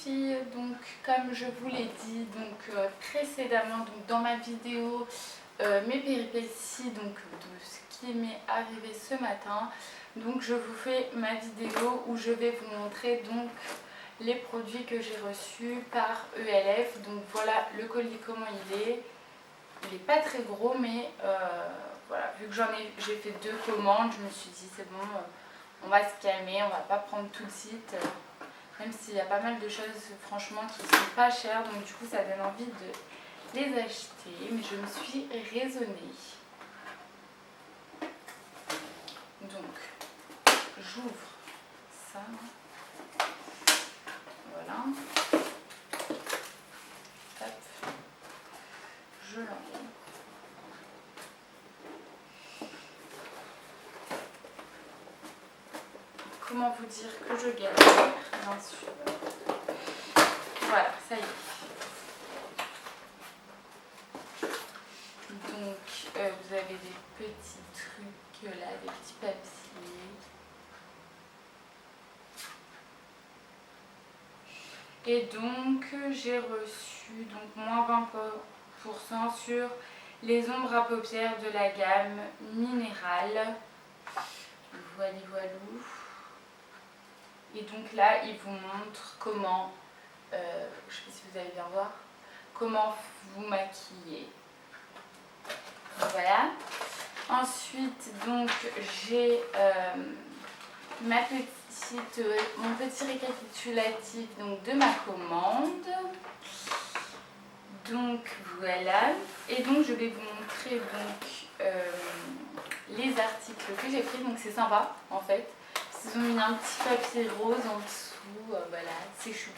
filles, donc comme je vous l'ai dit précédemment dans ma vidéo mes péripéties de ce qui m'est arrivé ce matin, donc je vous fais ma vidéo où je vais vous montrer les produits que j'ai reçus par ELF. Donc voilà le colis comment il n'est pas très gros, mais voilà, vu que j'ai fait 2 commandes, je me suis dit c'est bon, on va se calmer, on va pas prendre tout de suite. Même s'il y a pas mal de choses franchement qui sont pas chères, donc du coup ça donne envie de les acheter, mais je me suis raisonnée. Donc j'ouvre ça, voilà, hop, je l'enlève. Comment vous dire que je galère, bien sûr. Voilà, ça y est. Donc, vous avez des petits trucs là, des petits papiers. Et donc, j'ai reçu moins 20% sur les ombres à paupières de la gamme minérale. Voilà, voilou. Et donc là, il vous montre comment, je ne sais pas si vous allez bien voir, comment vous maquiller. Voilà. Ensuite, donc, j'ai mon petit récapitulatif de ma commande. Donc voilà. Et donc je vais vous montrer les articles que j'ai pris. Donc c'est sympa en fait. Ils ont mis un petit papier rose en dessous. Voilà, c'est choupi.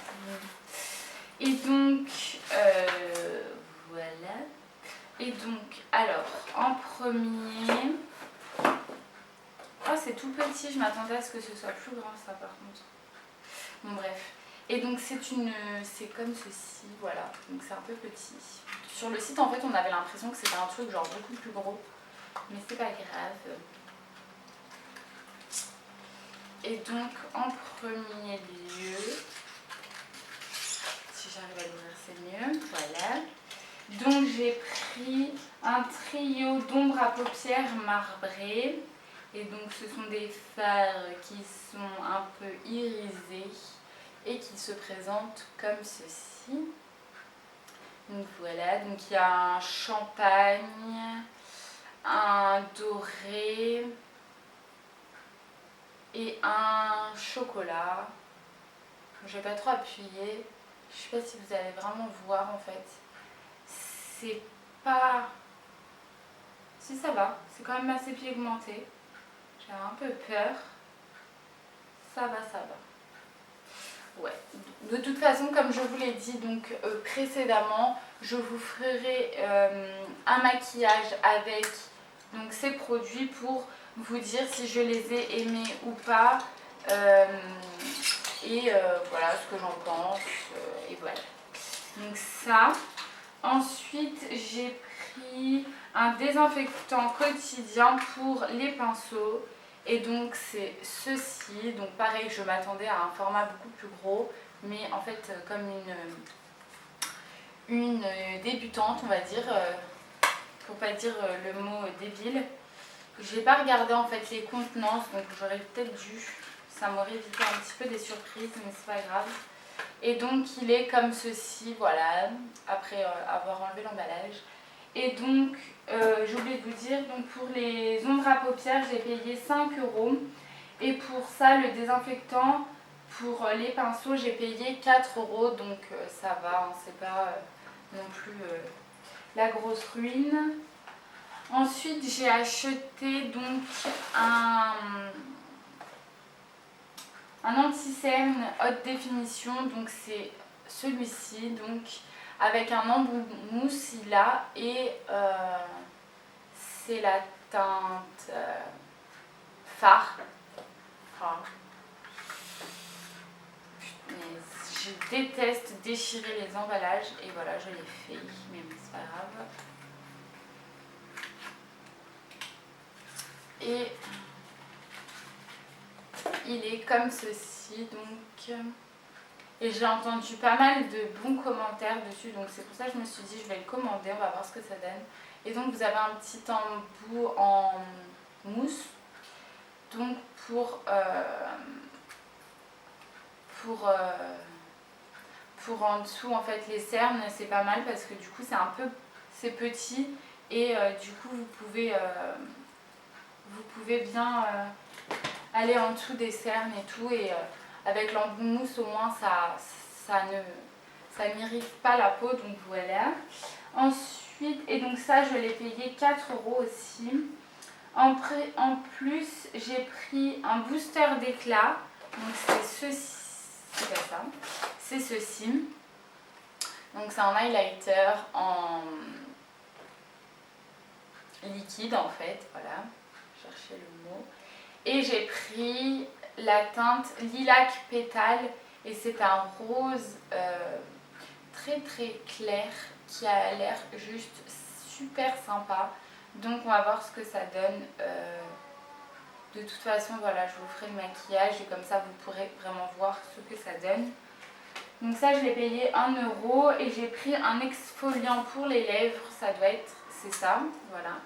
Et donc voilà. Et donc, alors, en premier... Oh, c'est tout petit, je m'attendais à ce que ce soit plus grand ça par contre. Bon bref. Et donc c'est comme ceci, voilà. Donc c'est un peu petit. Sur le site en fait on avait l'impression que c'était un truc genre beaucoup plus gros. Mais c'est pas grave. Et donc en premier lieu, si j'arrive à l'ouvrir c'est mieux, voilà. Donc j'ai pris un trio d'ombres à paupières marbrées. Et donc ce sont des fards qui sont un peu irisés et qui se présentent comme ceci. Donc voilà, donc il y a un champagne, un doré et un chocolat. Je vais pas trop appuyer, je sais pas si vous allez vraiment voir en fait. C'est pas... Si ça va, c'est quand même assez pigmenté. J'ai un peu peur. Ça va, ça va. Ouais. De toute façon, comme je vous l'ai dit précédemment, je vous ferai un maquillage avec ces produits pour vous dire si je les ai aimés ou pas. Voilà ce que j'en pense. Et voilà. Donc ça. Ensuite, j'ai pris un désinfectant quotidien pour les pinceaux. Et donc c'est ceci. Donc pareil, je m'attendais à un format beaucoup plus gros. Mais en fait, comme une débutante, on va dire, pour pas dire le mot débile, j'ai pas regardé en fait les contenances. Donc j'aurais peut-être dû. Ça m'aurait évité un petit peu des surprises, mais c'est pas grave. Et donc il est comme ceci, voilà, après avoir enlevé l'emballage. Et donc j'ai oublié de vous dire, pour les ombres à paupières j'ai payé 5 €. Et pour ça, le désinfectant pour les pinceaux j'ai payé 4 €. Donc ça va, hein, c'est pas non plus la grosse ruine. Ensuite j'ai acheté un anti-cerne haute définition, donc c'est celui-ci, avec un embout mousse là, et c'est la teinte phare. Je déteste déchirer les emballages et voilà, je l'ai fait, mais bon, c'est pas grave. Et il est comme ceci, donc Et j'ai entendu pas mal de bons commentaires dessus, donc c'est pour ça que je me suis dit je vais le commander, on va voir ce que ça donne. Et donc vous avez un petit embout en mousse, donc pour en dessous en fait les cernes, c'est pas mal parce que du coup c'est petit et du coup vous pouvez bien aller en dessous des cernes et tout, et avec l'embout mousse au moins ça n'irrite pas la peau, donc voilà. Ensuite, et donc ça je l'ai payé 4 € aussi. En plus j'ai pris un booster d'éclat, donc c'est ceci, c'est pas ça, c'est ceci. Donc c'est un highlighter en liquide en fait, voilà, chercher le mot. Et j'ai pris la teinte Lilac Pétale et c'est un rose très très clair qui a l'air juste super sympa. Donc on va voir ce que ça donne. De toute façon, voilà, je vous ferai le maquillage et comme ça vous pourrez vraiment voir ce que ça donne. Donc ça je l'ai payé 1 € et j'ai pris un exfoliant pour les lèvres, ça doit être, c'est ça, voilà.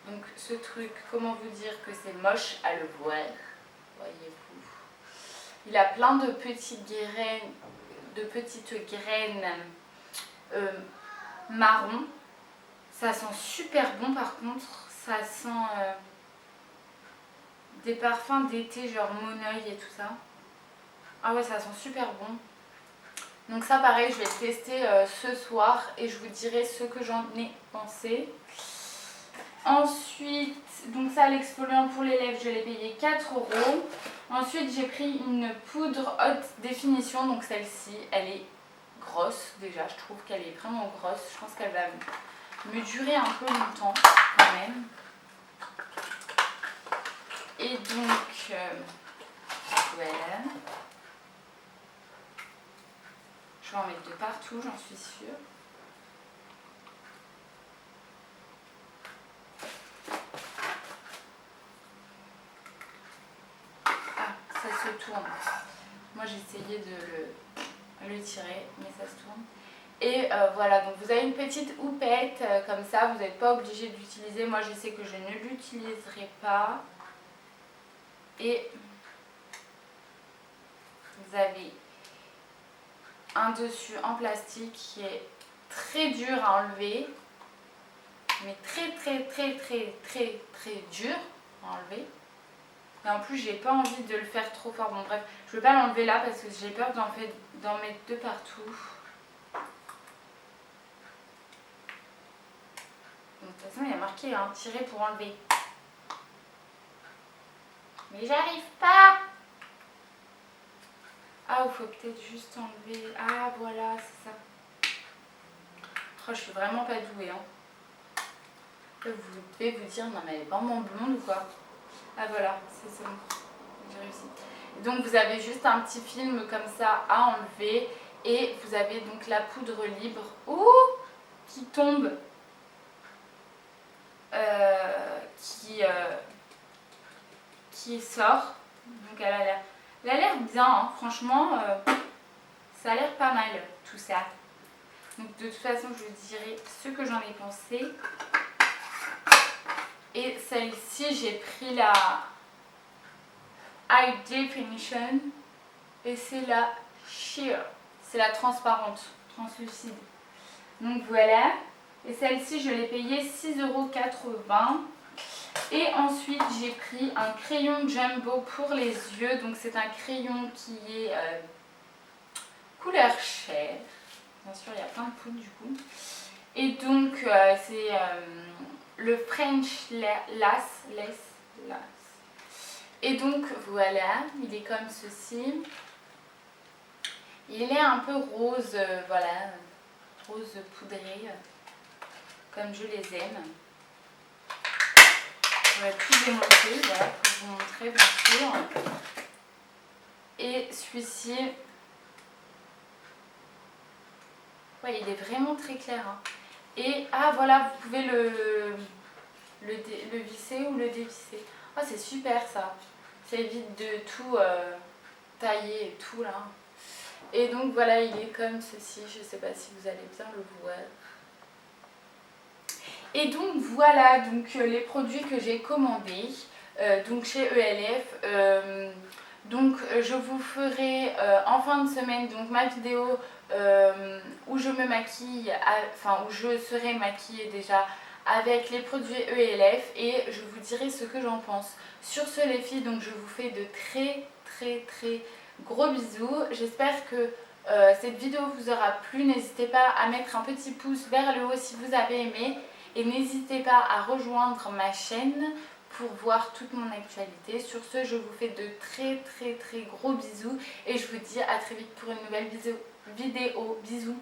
Donc ce truc, comment vous dire que c'est moche à le voir, voyez-vous. Il a plein de petites graines, marron. Ça sent super bon par contre, ça sent des parfums d'été genre Moneuil et tout ça. Ah ouais, ça sent super bon. Donc ça pareil, je vais le tester ce soir et je vous dirai ce que j'en ai pensé. Ensuite, donc ça l'exfoliant pour les lèvres, je l'ai payé 4 €. Ensuite j'ai pris une poudre haute définition, donc celle-ci, elle est grosse déjà, je trouve qu'elle est vraiment grosse. Je pense qu'elle va me durer un peu longtemps quand même. Et donc, voilà. Je vais en mettre de partout, j'en suis sûre. Ah, ça se tourne. Moi j'ai essayé de le tirer, mais ça se tourne. Et voilà, donc vous avez une petite houppette comme ça, vous n'êtes pas obligé de l'utiliser. Moi je sais que je ne l'utiliserai pas. Et vous avez un dessus en plastique qui est très dur à enlever, mais très dur à enlever. Et en plus j'ai pas envie de le faire trop fort. Bon bref, je ne vais pas l'enlever là parce que j'ai peur d'en mettre de partout. De toute façon il y a marqué hein, tirer pour enlever. Mais j'arrive pas. Ah, il faut peut-être juste enlever. Ah voilà, c'est ça. Oh, je suis vraiment pas douée hein. Vous devez vous dire non mais elle est vraiment blonde ou quoi. Ah voilà, c'est bon, j'ai réussi. Donc vous avez juste un petit film comme ça à enlever et vous avez donc la poudre libre qui tombe, qui sort. Donc elle a l'air bien, hein. Franchement, ça a l'air pas mal tout ça. Donc de toute façon je vous dirai ce que j'en ai pensé. Et celle-ci j'ai pris la High Definition et c'est la Sheer, c'est la transparente, translucide. Donc voilà, et celle-ci je l'ai payée 6,80 €. Et ensuite j'ai pris un crayon Jumbo pour les yeux, donc c'est un crayon qui est couleur chair. Bien sûr il y a plein de poudre du coup. Et donc c'est le French Lace. Et donc voilà, il est comme ceci. Il est un peu rose, voilà, rose poudré, comme je les aime. On va tout démonter, voilà, pour vous montrer bien sûr. Et celui-ci, ouais, il est vraiment très clair. Hein. Et ah voilà, vous pouvez le visser ou le dévisser. Ah c'est super ça. Ça évite de tout tailler et tout là. Et donc voilà, il est comme ceci, je ne sais pas si vous allez bien le voir. Et donc voilà, donc les produits que j'ai commandés donc chez ELF. Je vous ferai en fin de semaine donc ma vidéo où je me maquille, où je serai maquillée déjà avec les produits ELF et je vous dirai ce que j'en pense. Sur ce les filles, donc je vous fais de très gros bisous. J'espère que cette vidéo vous aura plu. N'hésitez pas à mettre un petit pouce vers le haut si vous avez aimé. Et n'hésitez pas à rejoindre ma chaîne pour voir toute mon actualité. Sur ce, je vous fais de très gros bisous. Et je vous dis à très vite pour une nouvelle vidéo. Bisous.